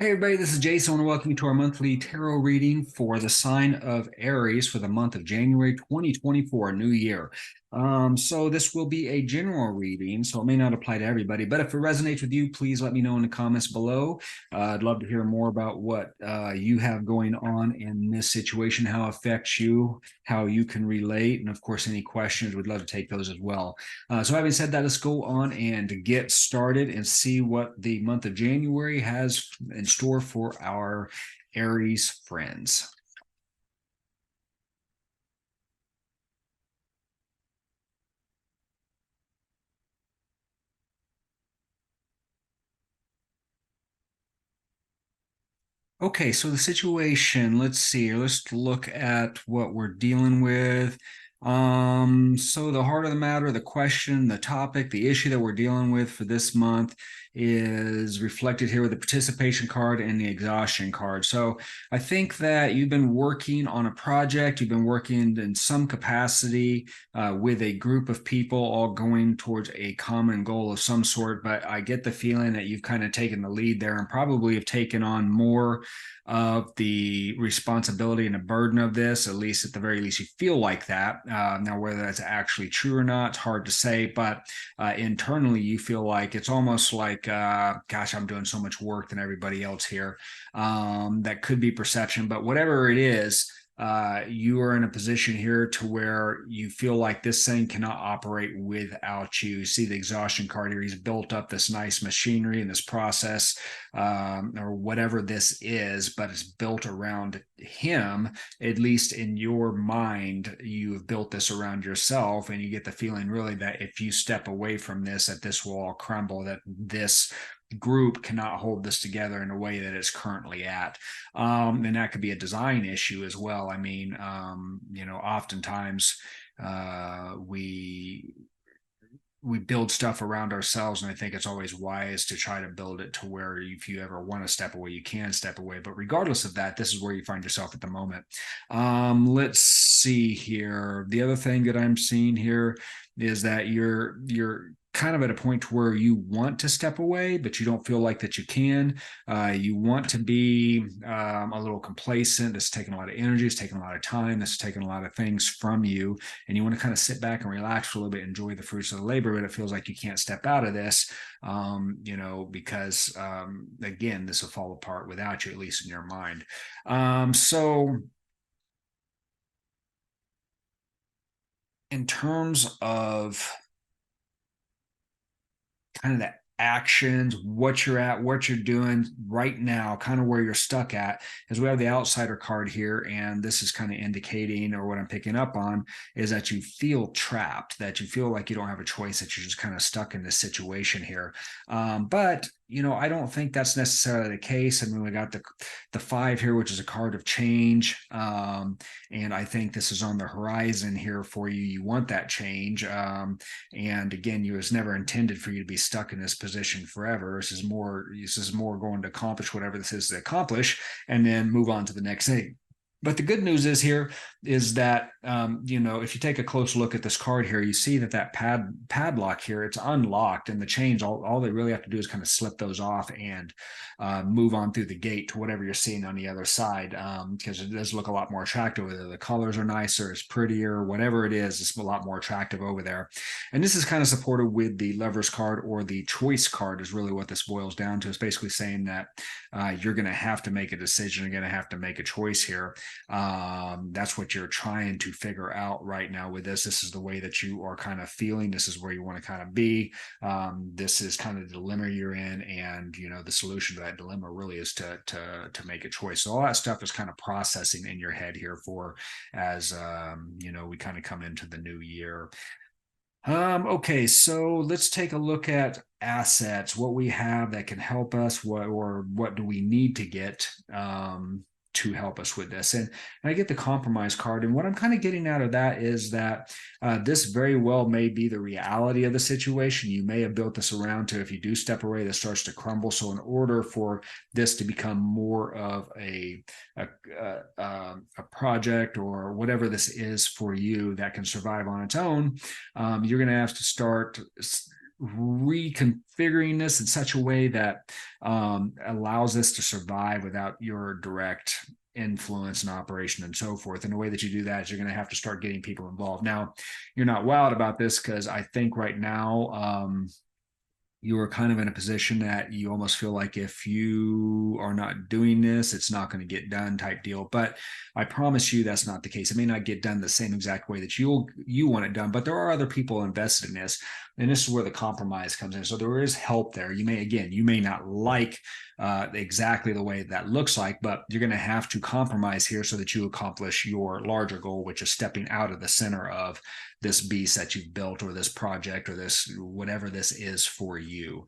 Hey everybody, this is Jason. I want to welcome you to our monthly tarot reading for the sign of Aries for the month of January 2024, new year. So this will be a general reading, so it may not apply to everybody, but if it resonates with you, please let me know in the comments below. I'd love to hear more about what you have going on in this situation, how it affects you, how you can relate, and of course, any questions, we'd love to take those as well. So having said that, let's go on and get started and see what the month of January has in store for our Aries friends. Okay, so the situation, let's see, let's look at what we're dealing with. So the heart of the matter, the question, the topic, the issue that we're dealing with for this month is reflected here with the participation card and the exhaustion card. So I think that you've been working on a project, you've been working in some capacity with a group of people all going towards a common goal of some sort, but I get the feeling that you've kind of taken the lead there and probably have taken on more of the responsibility and the burden of this. At least at the very least you feel like that. Now whether that's actually true or not, it's hard to say, but internally you feel like it's almost like gosh, I'm doing so much work than everybody else here. That could be perception, but whatever it is, you are in a position here to where you feel like this thing cannot operate without you. You see the exhaustion card here. He's built up this nice machinery and this process, or whatever this is, but it's built around him. At least in your mind, you have built this around yourself, and you get the feeling really that if you step away from this, that this will all crumble, that this group cannot hold this together in a way that it's currently at. And that could be a design issue as well. I mean, oftentimes we build stuff around ourselves, and I think it's always wise to try to build it to where if you ever want to step away, you can step away. But regardless of that, this is where you find yourself at the moment. Let's see here. The other thing that I'm seeing here is that you're kind of at a point where you want to step away, but you don't feel like that you can. You want to be a little complacent. It's taking a lot of energy. It's taking a lot of time. It's taking a lot of things from you, and you want to kind of sit back and relax for a little bit, enjoy the fruits of the labor. But it feels like you can't step out of this, because again, this will fall apart without you, at least in your mind. So in terms of kind of the actions, what you're at, what you're doing right now, kind of where you're stuck at, is we have the outsider card here. And this is kind of indicating, or what I'm picking up on, is that you feel trapped, that you feel like you don't have a choice, that you're just kind of stuck in this situation here. But I don't think that's necessarily the case. I mean, we got the five here, which is a card of change. And I think this is on the horizon here for you. You want that change. And again, you was never intended for you to be stuck in this position forever. This is more going to accomplish whatever this is to accomplish, and then move on to the next thing. But the good news is that if you take a close look at this card here, you see that padlock here, it's unlocked, and the chains, all they really have to do is kind of slip those off and move on through the gate to whatever you're seeing on the other side, because it does look a lot more attractive over there. The colors are nicer, it's prettier, whatever it is, it's a lot more attractive over there. And this is kind of supported with the Lovers card, or the Choice card is really what this boils down to. It's basically saying that you're going to have to make a decision, you're going to have to make a choice here. That's what you're trying to figure out right now with this. This is the way that you are kind of feeling. This is where you want to kind of be. This is kind of the dilemma you're in, and the solution to that dilemma really is to make a choice. So all that stuff is kind of processing in your head here for as we kind of come into the new year. Okay, so let's take a look at assets, what we have that can help us, what do we need to get to help us with this. And I get the compromise card. And what I'm kind of getting out of that is that this very well may be the reality of the situation. You may have built this around to, if you do step away, this starts to crumble. So in order for this to become more of a project, or whatever this is for you that can survive on its own, you're going to have to start reconfiguring this in such a way that allows this to survive without your direct influence and operation and so forth. And the way that you do that is you're going to have to start getting people involved. Now, you're not wild about this because I think right now you are kind of in a position that you almost feel like if you are not doing this, it's not going to get done type deal. But I promise you that's not the case. It may not get done the same exact way that you want it done, but there are other people invested in this. And this is where the compromise comes in. So there is help there. You may not like exactly the way that looks like, but you're going to have to compromise here so that you accomplish your larger goal, which is stepping out of the center of this beast that you've built or this project or this whatever this is for you.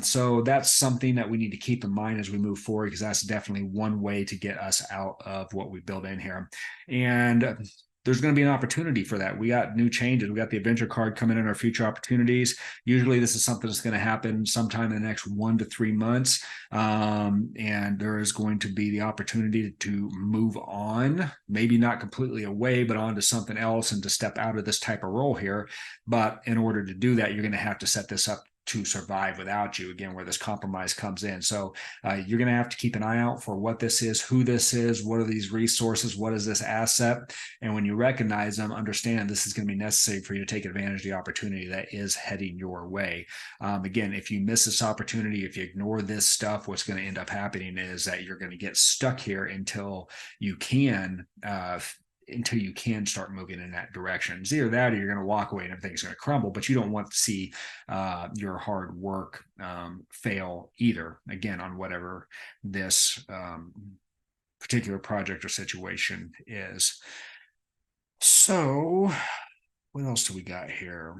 So that's something that we need to keep in mind as we move forward, because that's definitely one way to get us out of what we built in here. And there's going to be an opportunity for that. We got new changes. We got the adventure card coming in our future opportunities. Usually this is something that's going to happen sometime in the next 1 to 3 months. And there is going to be the opportunity to move on, maybe not completely away, but on to something else and to step out of this type of role here. But in order to do that, you're going to have to set this up to survive without you, again, where this compromise comes in. So you're going to have to keep an eye out for what this is, who this is, what are these resources, what is this asset? And when you recognize them, understand this is going to be necessary for you to take advantage of the opportunity that is heading your way. Again, if you miss this opportunity, if you ignore this stuff, what's going to end up happening is that you're going to get stuck here until you can start moving in that direction. It's either that or you're going to walk away and everything's going to crumble, but you don't want to see your hard work fail either, again, on whatever this particular project or situation is. So what else do we got here?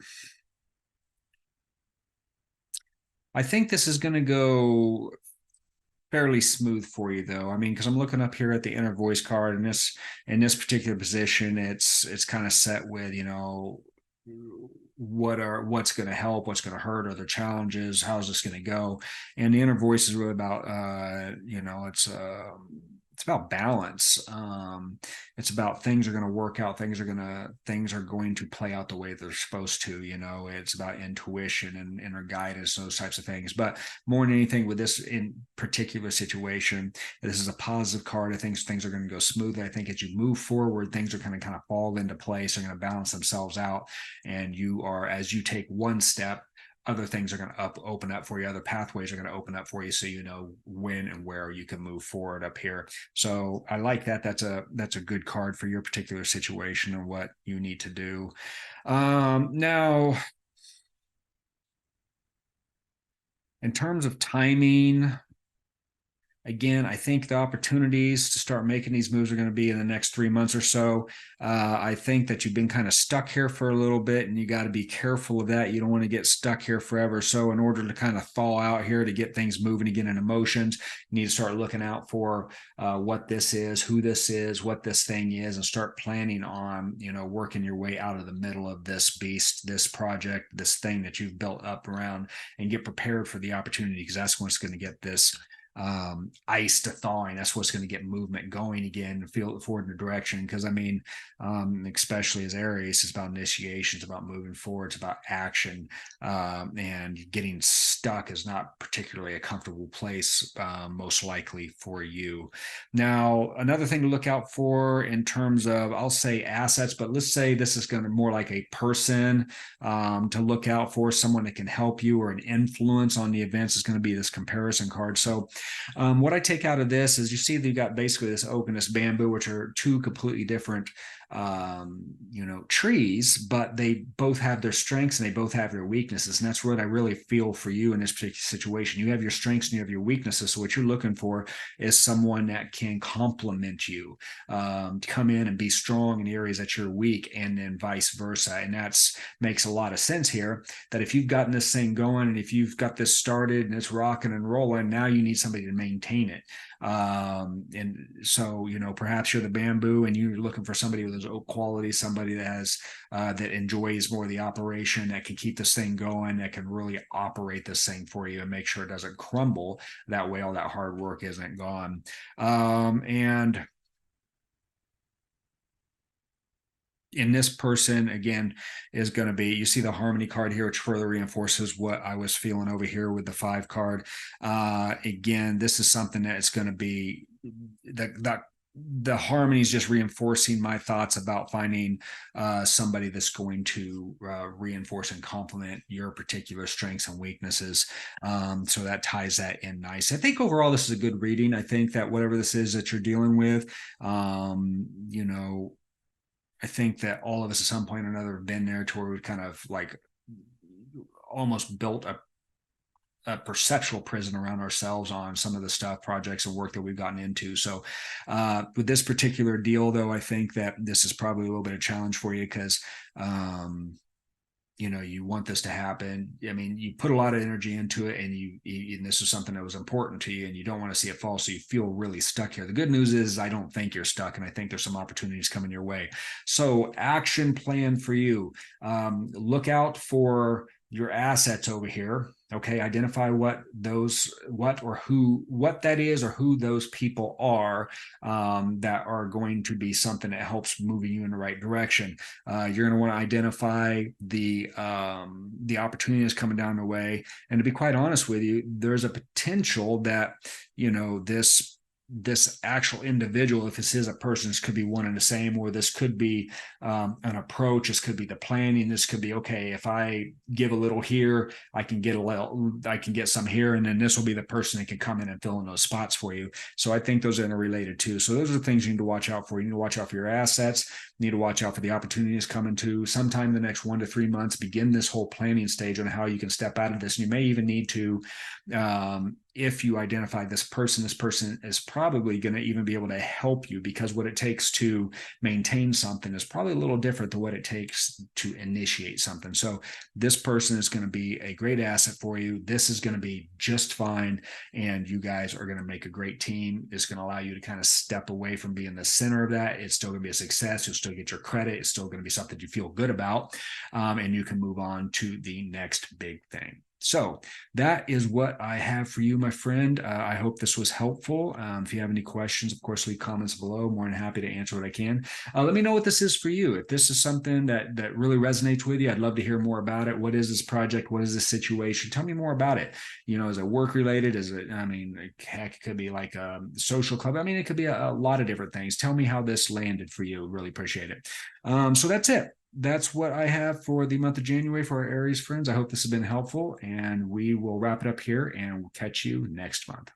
I think this is going to go fairly smooth for you, though. I mean, because I'm looking up here at the inner voice card, and this in this particular position, it's kind of set with, what's going to help, what's going to hurt, are there challenges, how's this going to go? And the inner voice is really about it's about balance. It's about things are going to work out, things are going to play out the way they're supposed to. It's about intuition and inner guidance, those types of things. But more than anything, with this in particular situation, this is a positive card. I think things are going to go smoothly. I think as you move forward, things are going to kind of fall into place. They're going to balance themselves out, and as you take one step, other things are going to open up for you. Other pathways are going to open up for you, so you know when and where you can move forward up here. So I like that. That's a good card for your particular situation and what you need to do. Now, in terms of timing, again, I think the opportunities to start making these moves are going to be in the next 3 months or so. I think that you've been kind of stuck here for a little bit, and you got to be careful of that. You don't want to get stuck here forever. So in order to kind of thaw out here, to get things moving again in emotions, you need to start looking out for what this is, who this is, what this thing is, and start planning on, working your way out of the middle of this beast, this project, this thing that you've built up around, and get prepared for the opportunity, because that's what's going to get this ice to thawing. That's what's going to get movement going again, feel it forward in the direction. Because especially as Aries, it's about initiation, it's about moving forward, it's about action, and getting stuck is not particularly a comfortable place, most likely for you. Now, another thing to look out for in terms of, I'll say assets, but let's say this is going to more like a person to look out for, someone that can help you, or an influence on the events is going to be this comparison card. So what I take out of this is, you see that you got basically this oak and this bamboo, which are two completely different trees, but they both have their strengths and they both have their weaknesses. And that's what I really feel for you in this particular situation. You have your strengths and you have your weaknesses. So what you're looking for is someone that can complement you, come in and be strong in areas that you're weak, and then vice versa. And that's makes a lot of sense here, that if you've gotten this thing going and if you've got this started and it's rocking and rolling, now you need somebody to maintain it. And so, perhaps you're the bamboo and you're looking for somebody with those oak qualities, somebody that has that enjoys more of the operation, that can keep this thing going, that can really operate this thing for you and make sure it doesn't crumble. That way all that hard work isn't gone. And in this person, again, is going to be, you see the harmony card here, which further reinforces what I was feeling over here with the 5 card. Again, this is something that it's going to be that the harmony is just reinforcing my thoughts about finding somebody that's going to reinforce and complement your particular strengths and weaknesses. So that ties that in nice. I think overall this is a good reading. I think that whatever this is that you're dealing with, you know, I think that all of us at some point or another have been there to where we kind of like almost built a perceptual prison around ourselves on some of the stuff, projects and work that we've gotten into. So with this particular deal, though, I think that this is probably a little bit of a challenge for you because you know, you want this to happen. I mean, you put a lot of energy into it, and and this is something that was important to you, and you don't want to see it fall. So you feel really stuck here. The good news is I don't think you're stuck, and I think there's some opportunities coming your way. So action plan for you. Look out for your assets over here. Okay, identify what that is or who those people are, that are going to be something that helps moving you in the right direction. You're going to want to identify the opportunities coming down the way. And to be quite honest with you, there's a potential that, you know, this actual individual, if this is a person, this could be one and the same, or this could be an approach, this could be the planning, this could be, okay, if I give a little here, I can get some here, and then this will be the person that can come in and fill in those spots for you. So I think those are interrelated too. So those are the things you need to watch out for. You need to watch out for your assets. You need to watch out for the opportunities coming to sometime in the next 1 to 3 months. Begin this whole planning stage on how you can step out of this. And you may even need to, if you identify this person is probably going to even be able to help you, because what it takes to maintain something is probably a little different than what it takes to initiate something. So this person is going to be a great asset for you. This is going to be just fine. And you guys are going to make a great team. It's going to allow you to kind of step away from being the center of that. It's still going to be a success. You'll still get your credit. It's still going to be something you feel good about. And you can move on to the next big thing. So that is what I have for you, my friend. I hope this was helpful. If you have any questions, of course, leave comments below. More than happy to answer what I can. Let me know what this is for you. If this is something that really resonates with you, I'd love to hear more about it. What is this project? What is this situation? Tell me more about it. You know, is it work related? Is it, I mean, heck, it could be like a social club. I mean, it could be a lot of different things. Tell me how this landed for you. Really appreciate it. So that's it. That's what I have for the month of January for our Aries friends. I hope this has been helpful, and we will wrap it up here, and we'll catch you next month.